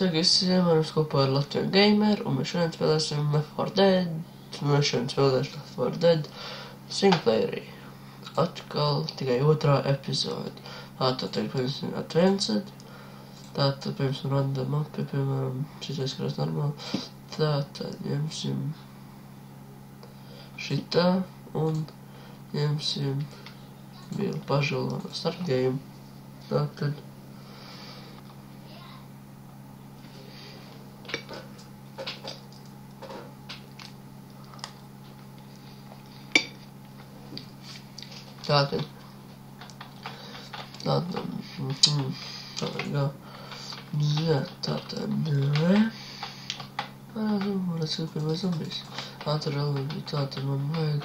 Sveiki visiem, varam kopā ar Latviju Gamer, un mēs šodien spēlēsim Left 4 Dead. Mēs šodien spēlēsim Left 4 Dead singleplayerī. Atkal tikai otrā epizode. Tātad tagad pieņemsim Advanced. Tātad pieņemsim random mapi, piemēram, šitais krās normāli. Tātad ņemsim šitā un ņemsim vielu pažulu no startgame. Tātad Tātad, varētu būt pirmais zombijs. Tātad relīgi, tātad man vajag,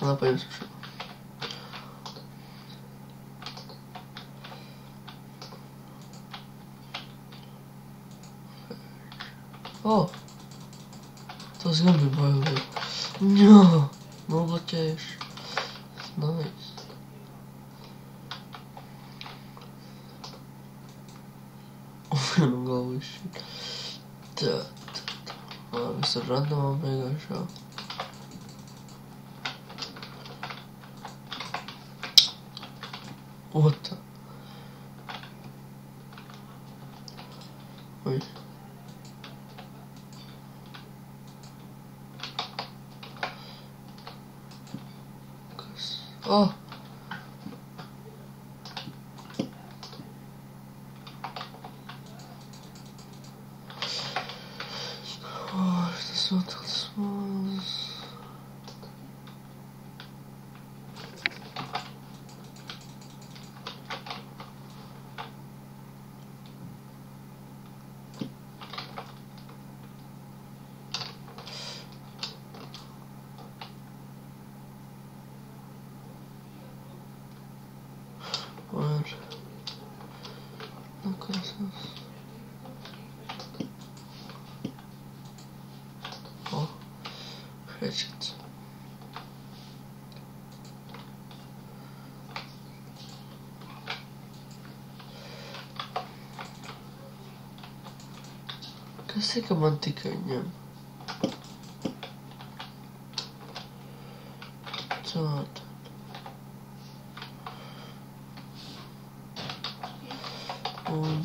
paņemsim šo. Tas gan bija bailīgi. Jā! Nobloķējuši. Nice. Man galva izšķiet. Tātad. Viss ar randomām beigāšā. Ota. Oi. Tas vēl tāds mazs. Накрасился. Hatchet. Kas ir, ka man tikai ņem? Tātad. Un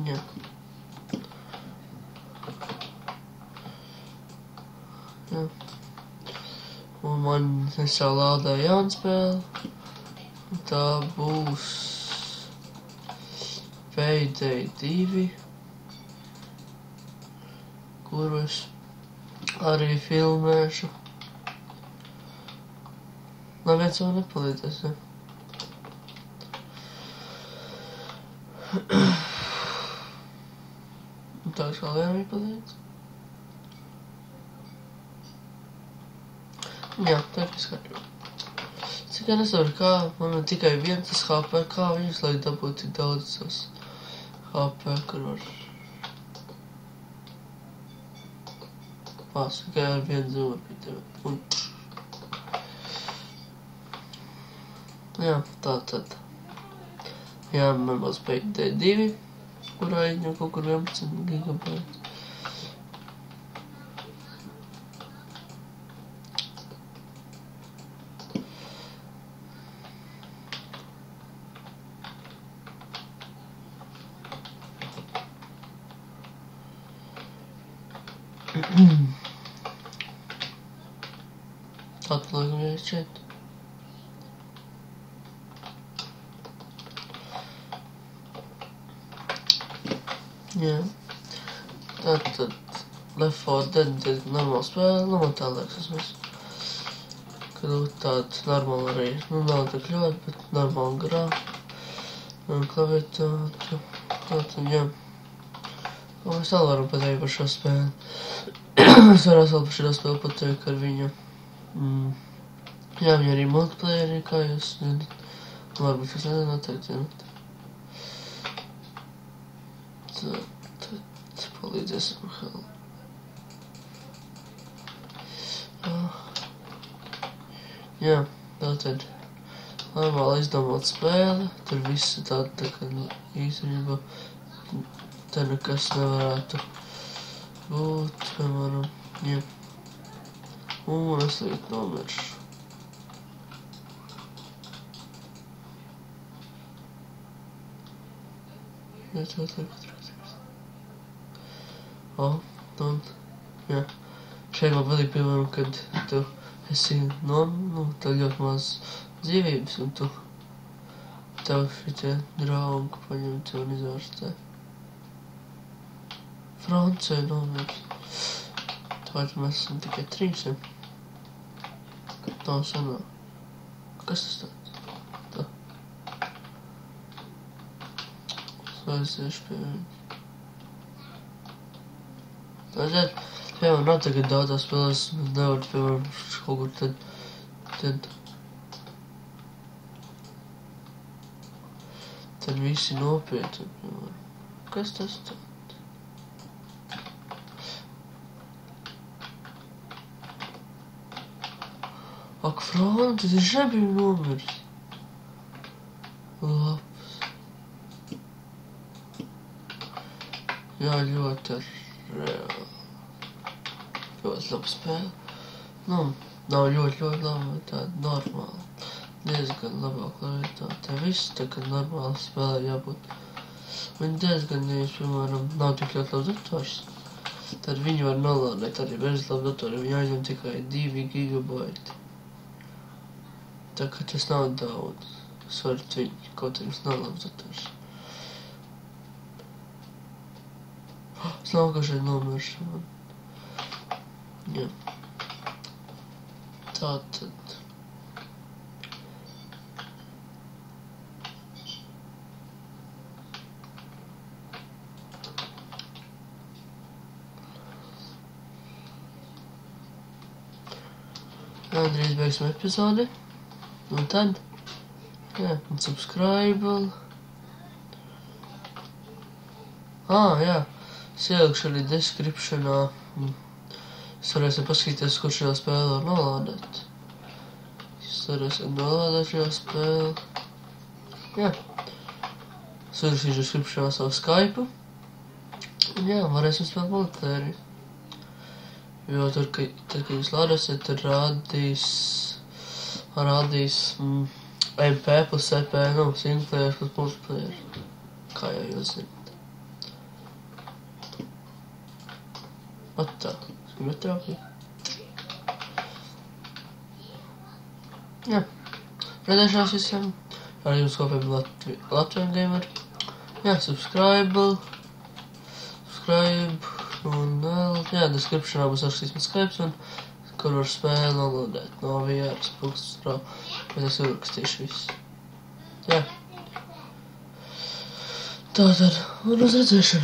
ņem. Jā. Un man nesālādā jānspēl. Tā būs Payday 2, kuru es arī filmēšu. Neviens vēl nepalīdzēs, ja? Tā kā vienam palīdz. Jā, tā ir skatījumi. Cik nesaprotu, kā man ir tikai viens tas HP, kā viņus lai dabūt tik daudz tas HP, kur var tikai ar vienu zūru. Jā, tātad. Jā, man būs Payday 2, kurā ir kaut kur 11 gigabytes. Tātad, lai gan ir šeit. Jā. Tātad, Left 4 Dead ir normāla spēle, man tā liekas vismaz. Kad tāda normāla arī, nav tik ļoti, bet normāla grāfa. Un klaviatāte. Tātad, jā. Un mēs vēl varam pateikt par šo spēli. Es varu vēl par šo spēli pateikt ar viņu. Jā, viņa arī multiplayeri, kā jūs zināt. Varbūt jūs nezināt, tagad zināt. Tad palīdzēsim vēl. Jā, tātad normāli izdomāt spēle, tur viss ir tāda, tā kā īstenībā te nekas nevarētu būt, piemēram, ja. Un es tagad nomiršu. Ja, tā tagad. Un, jā. Šeit man patīk, piemēram, kad tu esi tev ļoti maz dzīvības, un tev šitie draugi paņemti un izvērstē. Francija nomirst. Tāpēc mēs esam tikai 3. Tā sanāk. Kas tas tāds? Tā. Es aiziešu pie viņa. Tāpēc, piemēram, nav tagad daudzās spēlēs, mēs nevaram, piemēram, kaut kur tad visi nopietni, piemēram. Kas tas tāds? Ak, Francis, viņš nebija nomiris. Labs. Jā, ļoti reāli. Ļoti laba spēle. Nu, nav ļoti laba, bet tāda normāla. Diezgan labā kvalitāte. Viss tā kā normāla spēlē jābūt. Viņi diezgan, ja piemēram, nav tik ļoti labs dators, tad viņi var nolādēt arī bez labu datoru. Viņi aizņem tikai 2 gigabaiti. Tā kā tas nav daudz. Es varu viņu, kaut arī tas nav labs dators. Es nav, ka šeit nomiršu man. Jā. Tā tad. Jā, drīz beigsim epizodi. Un tad, jā, un subscribe. Jā, es ielikšu arī descriptionā. Jūs varēsiet paskatīties, kur šajā spēlē var nolādēt. Jūs varēsiet nolādēt šajā spēlē. Jā. Es ielikšu descriptionā savu Skype. Un jā, varēsim spēlēt multiplayeri. Jo tur, kad jūs lādēsiet, tur rādīs MP plus EP, single player plus multiplayer. Kā jau jūs zināt. Tā, metrāpī. Jā. Redzēšanās visiem. Ar jums kopiem Latvijas gameri. Jā, subscribe. Un vēl, jā, descriptionā būs atšķirīgs man Skype un kur var spēli nolādēt no VR.pro, bet es ierakstīšu visu. Jā. Tātad, un uz redzēšanu.